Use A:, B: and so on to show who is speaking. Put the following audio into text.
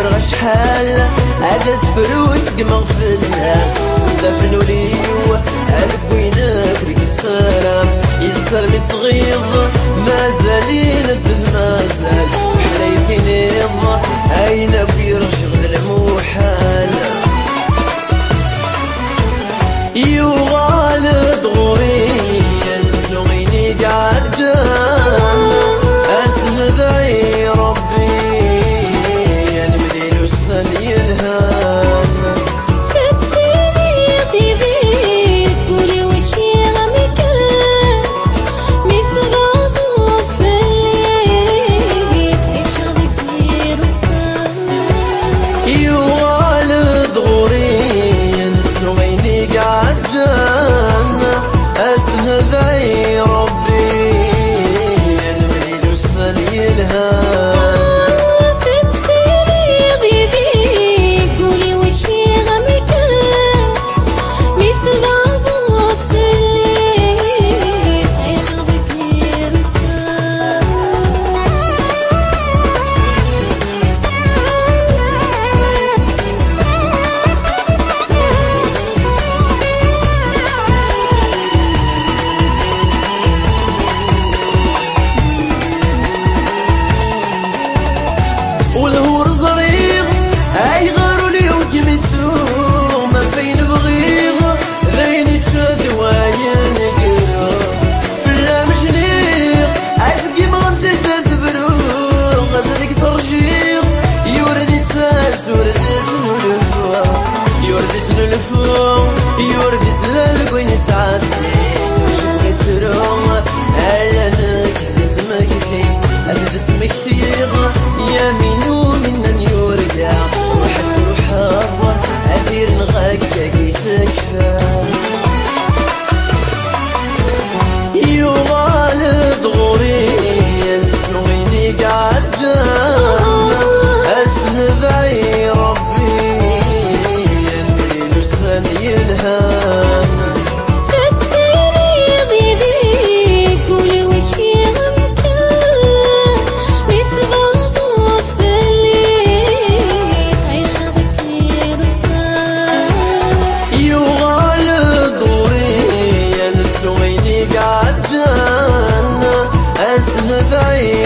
A: ورا شحال هذا سفروس مغفلة صدى فنوليو البوينك ويكسرام يسر مصغيض مازالين الدف مازال حليتي نيض أين بيرشغل الموحال يغالد غوريا سلوغيني قعدان أسند ذي ربي ينملي السن يلهان
B: فتسيني طيبي قولي وشي غمكان مثل غضب الليل تعيش غير وسام
A: يغالد غوريا سلوغيني قعدان أسند ذي ربي ينملي السن يلهان والهور صريغ هاي غاروا لي وجمسو ما فين بغيغ ذين تشاد وين قرو فلا مشنيغ اسقي مغمسي تسبرو غسلك صرشيغ يوردي تساس وردي سنولفو يوردي سنولفو يوردي سلالقوين سعادتي شبغي تسرو هلا لك اسمك في اسمك ثيغ يمينو من يرجع وحس وحاضر أثير نغاك تكفى يغالد غوريا سنويني قعدان أسند ذي ربي ينملي السن يلهان ذي